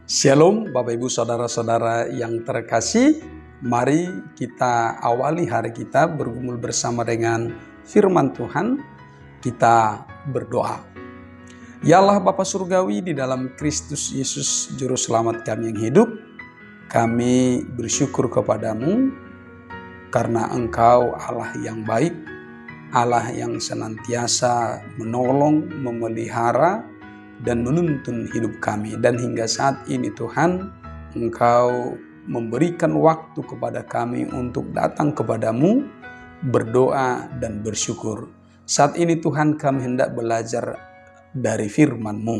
Shalom Bapak Ibu Saudara-saudara yang terkasih, mari kita awali hari kita bergumul bersama dengan firman Tuhan. Kita berdoa. Ya Allah Bapa Surgawi, di dalam Kristus Yesus Juru Selamat kami yang hidup, kami bersyukur kepadamu karena Engkau Allah yang baik, Allah yang senantiasa menolong, memelihara, dan menuntun hidup kami. Dan hingga saat ini Tuhan, Engkau memberikan waktu kepada kami untuk datang kepadamu, berdoa dan bersyukur. Saat ini Tuhan, kami hendak belajar dari firman-Mu.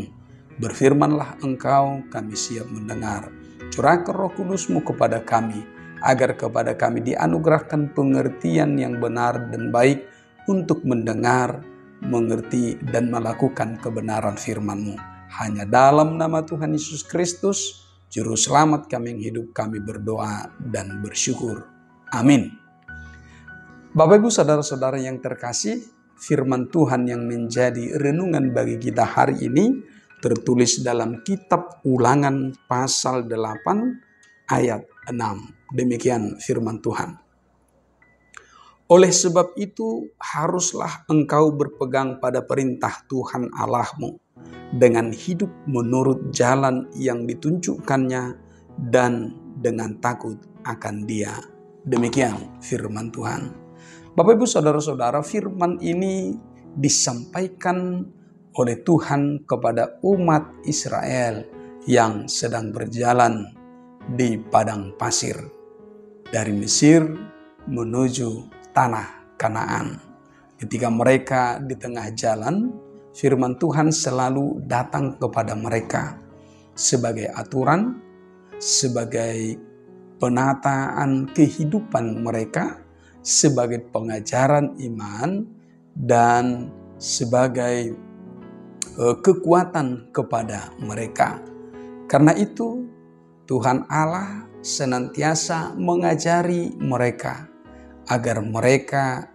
Berfirmanlah Engkau, kami siap mendengar. Curahkan Roh Kudus-Mu kepada kami, agar kepada kami dianugerahkan pengertian yang benar dan baik untuk mendengar, mengerti, dan melakukan kebenaran firman-Mu. Hanya dalam nama Tuhan Yesus Kristus, Juru Selamat kami yang hidup, kami berdoa dan bersyukur. Amin. Bapak Ibu Saudara-saudara yang terkasih, firman Tuhan yang menjadi renungan bagi kita hari ini tertulis dalam kitab Ulangan pasal 8 ayat 6. Demikian firman Tuhan. Oleh sebab itu, haruslah engkau berpegang pada perintah Tuhan Allahmu dengan hidup menurut jalan yang ditunjukkannya dan dengan takut akan Dia. Demikian firman Tuhan. Bapak Ibu Saudara-saudara, firman ini disampaikan oleh Tuhan kepada umat Israel yang sedang berjalan di padang pasir dari Mesir menuju tanah Kanaan. Ketika mereka di tengah jalan, firman Tuhan selalu datang kepada mereka sebagai aturan, sebagai penataan kehidupan mereka, sebagai pengajaran iman, dan sebagai kekuatan kepada mereka. Karena itu, Tuhan Allah senantiasa mengajari mereka agar mereka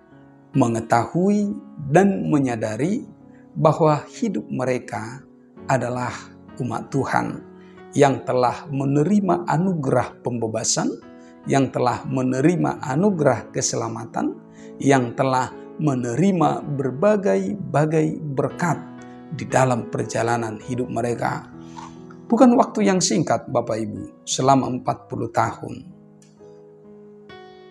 mengetahui dan menyadari bahwa hidup mereka adalah umat Tuhan yang telah menerima anugerah pembebasan, yang telah menerima anugerah keselamatan, yang telah menerima berbagai-bagai berkat di dalam perjalanan hidup mereka. Bukan waktu yang singkat Bapak Ibu, selama 40 tahun.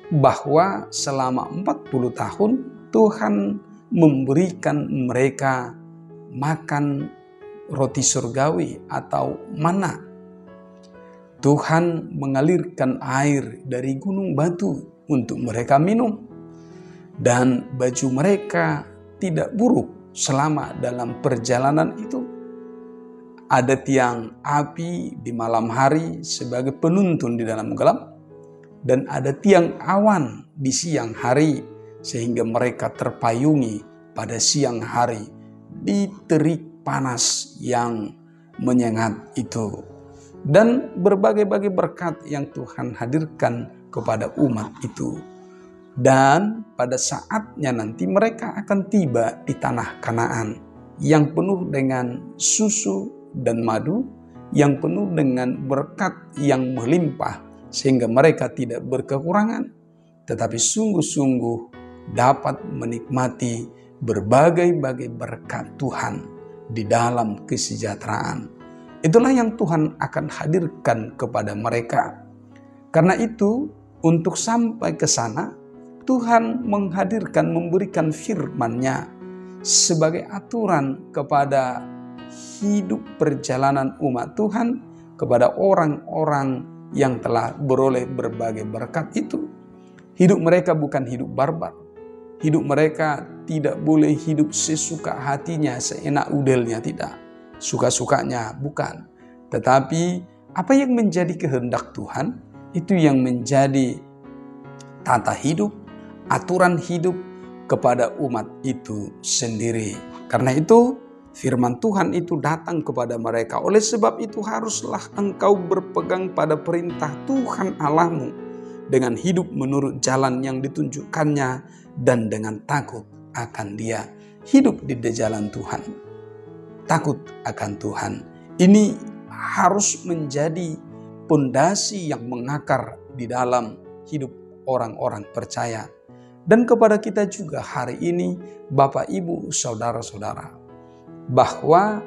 Bahwa selama 40 tahun Tuhan memberikan mereka makan roti surgawi atau mana. Tuhan mengalirkan air dari gunung batu untuk mereka minum. Dan baju mereka tidak buruk selama dalam perjalanan itu. Ada tiang api di malam hari sebagai penuntun di dalam gelap. Dan ada tiang awan di siang hari sehingga mereka terpayungi pada siang hari di terik panas yang menyengat itu. Dan berbagai-bagai berkat yang Tuhan hadirkan kepada umat itu. Dan pada saatnya nanti mereka akan tiba di tanah Kanaan yang penuh dengan susu dan madu, yang penuh dengan berkat yang melimpah, sehingga mereka tidak berkekurangan, tetapi sungguh-sungguh dapat menikmati berbagai-bagai berkat Tuhan di dalam kesejahteraan. Itulah yang Tuhan akan hadirkan kepada mereka. Karena itu, untuk sampai ke sana, Tuhan memberikan firman-Nya sebagai aturan kepada hidup perjalanan umat Tuhan, kepada orang-orang yang telah beroleh berbagai berkat itu. Hidup mereka bukan hidup barbar. Hidup mereka tidak boleh hidup sesuka hatinya, seenak udelnya, tidak. Suka-sukanya, bukan. Tetapi apa yang menjadi kehendak Tuhan, itu yang menjadi tata hidup, aturan hidup kepada umat itu sendiri. Karena itu, firman Tuhan itu datang kepada mereka. Oleh sebab itu haruslah engkau berpegang pada perintah Tuhan Allahmu dengan hidup menurut jalan yang ditunjukkannya dan dengan takut akan Dia. Hidup di jalan Tuhan, takut akan Tuhan. Ini harus menjadi pondasi yang mengakar di dalam hidup orang-orang percaya. Dan kepada kita juga hari ini, Bapak, Ibu, Saudara-saudara, bahwa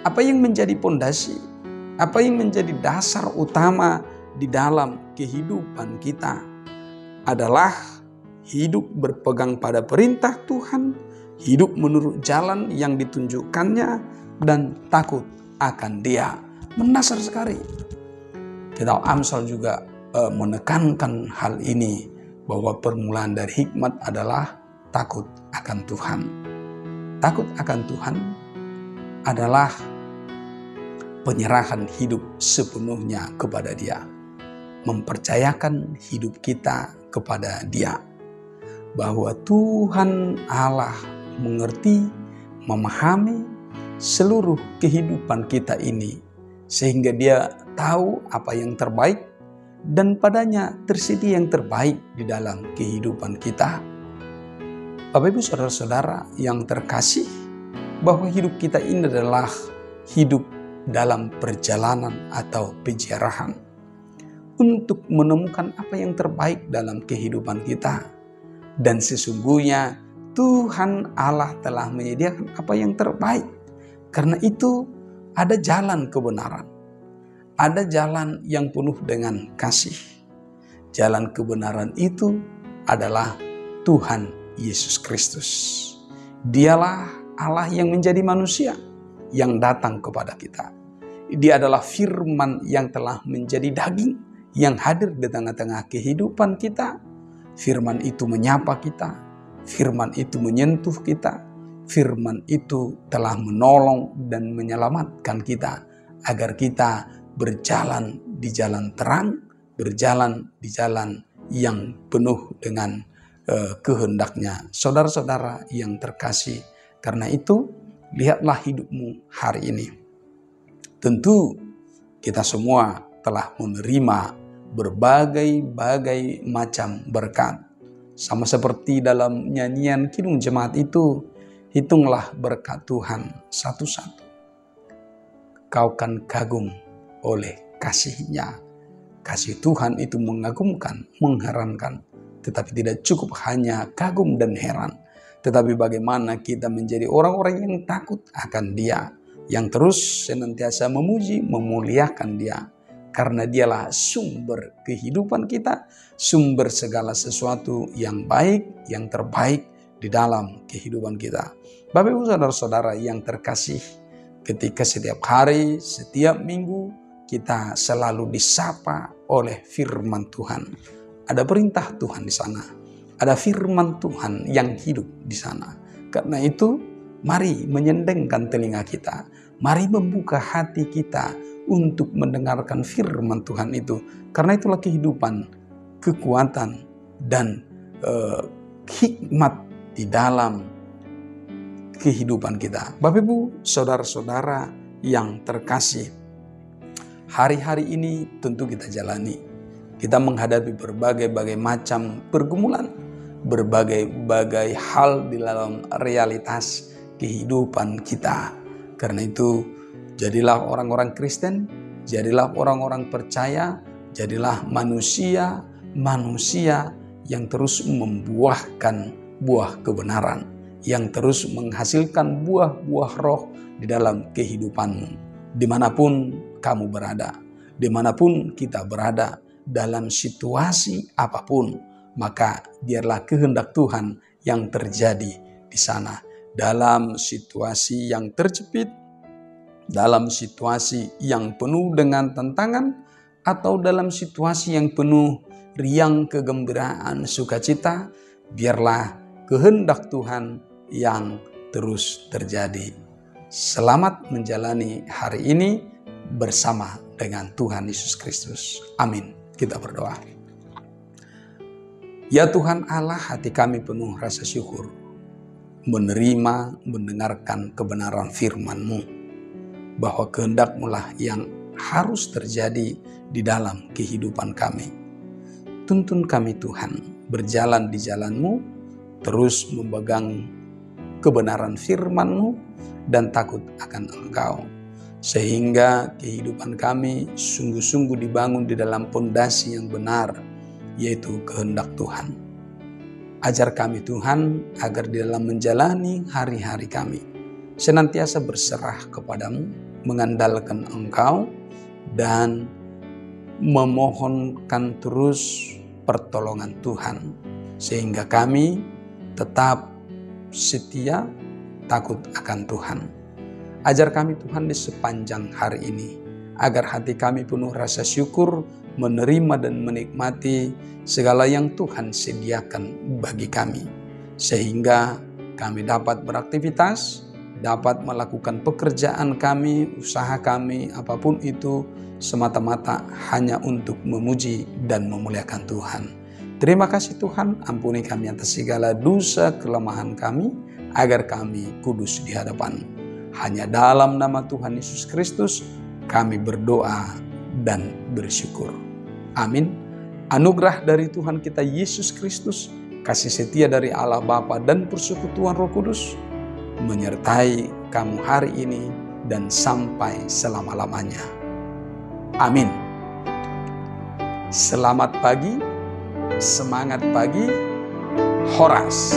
apa yang menjadi pondasi, apa yang menjadi dasar utama di dalam kehidupan kita adalah hidup berpegang pada perintah Tuhan, hidup menurut jalan yang ditunjukkannya, dan takut akan Dia. Mendasar sekali. Kitab Amsal juga menekankan hal ini, bahwa permulaan dari hikmat adalah takut akan Tuhan. Takut akan Tuhan adalah penyerahan hidup sepenuhnya kepada Dia. Mempercayakan hidup kita kepada Dia. Bahwa Tuhan Allah mengerti, memahami seluruh kehidupan kita ini. Sehingga Dia tahu apa yang terbaik, dan padanya tersedia yang terbaik di dalam kehidupan kita. Bapak, Ibu, Saudara-saudara yang terkasih, bahwa hidup kita ini adalah hidup dalam perjalanan atau penjarahan untuk menemukan apa yang terbaik dalam kehidupan kita. Dan sesungguhnya Tuhan Allah telah menyediakan apa yang terbaik. Karena itu ada jalan kebenaran. Ada jalan yang penuh dengan kasih. Jalan kebenaran itu adalah Tuhan Yesus Kristus. Dialah Allah yang menjadi manusia, yang datang kepada kita. Dia adalah firman yang telah menjadi daging, yang hadir di tengah-tengah kehidupan kita. Firman itu menyapa kita, firman itu menyentuh kita, firman itu telah menolong dan menyelamatkan kita, agar kita berjalan di jalan terang, berjalan di jalan yang penuh dengan kehendaknya. Saudara-saudara yang terkasih, karena itu lihatlah hidupmu hari ini. Tentu kita semua telah menerima berbagai macam berkat. Sama seperti dalam nyanyian Kidung Jemaat itu, hitunglah berkat Tuhan satu-satu. Kau kan kagum oleh kasih-Nya. Kasih Tuhan itu mengagumkan, mengherankan. Tetapi tidak cukup hanya kagum dan heran. Tetapi bagaimana kita menjadi orang-orang yang takut akan Dia. Yang terus senantiasa memuji, memuliakan Dia. Karena Dialah sumber kehidupan kita. Sumber segala sesuatu yang baik, yang terbaik di dalam kehidupan kita. Bapak, Ibu, Saudara-saudara yang terkasih. Ketika setiap hari, setiap minggu, kita selalu disapa oleh firman Tuhan. Ada perintah Tuhan di sana. Ada firman Tuhan yang hidup di sana. Karena itu, mari menyendengkan telinga kita. Mari membuka hati kita untuk mendengarkan firman Tuhan itu. Karena itulah kehidupan, kekuatan, dan hikmat di dalam kehidupan kita. Bapak, Ibu, Saudara-saudara yang terkasih, hari-hari ini tentu kita jalani. Kita menghadapi berbagai macam pergumulan, berbagai hal di dalam realitas kehidupan kita. Karena itu, jadilah orang-orang Kristen, jadilah orang-orang percaya, jadilah manusia yang terus membuahkan buah kebenaran, yang terus menghasilkan buah-buah roh di dalam kehidupanmu. Dimanapun kamu berada, dimanapun kita berada, dalam situasi apapun, maka biarlah kehendak Tuhan yang terjadi di sana. Dalam situasi yang terjepit, dalam situasi yang penuh dengan tantangan, atau dalam situasi yang penuh riang kegembiraan, sukacita, biarlah kehendak Tuhan yang terus terjadi. Selamat menjalani hari ini bersama dengan Tuhan Yesus Kristus. Amin. Kita berdoa. Ya Tuhan Allah, hati kami penuh rasa syukur menerima, mendengarkan kebenaran firman-Mu, bahwa kehendak-Mu lah yang harus terjadi di dalam kehidupan kami. Tuntun kami Tuhan, berjalan di jalan-Mu, terus memegang kebenaran firman-Mu, dan takut akan Engkau. sehingga kehidupan kami sungguh-sungguh dibangun di dalam pondasi yang benar, yaitu kehendak Tuhan. Ajar kami Tuhan agar di dalam menjalani hari-hari kami senantiasa berserah kepadamu, mengandalkan Engkau, dan memohonkan terus pertolongan Tuhan, sehingga kami tetap setia, takut akan Tuhan. Ajar kami Tuhan di sepanjang hari ini, agar hati kami penuh rasa syukur, menerima dan menikmati segala yang Tuhan sediakan bagi kami, sehingga kami dapat beraktivitas, dapat melakukan pekerjaan kami, usaha kami, apapun itu, semata-mata hanya untuk memuji dan memuliakan Tuhan. Terima kasih Tuhan, ampuni kami atas segala dosa kelemahan kami, agar kami kudus di hadapan-Mu. Hanya dalam nama Tuhan Yesus Kristus kami berdoa dan bersyukur. Amin. Anugerah dari Tuhan kita Yesus Kristus, kasih setia dari Allah Bapa dan persekutuan Roh Kudus menyertai kamu hari ini dan sampai selama-lamanya. Amin. Selamat pagi, semangat pagi, Horas.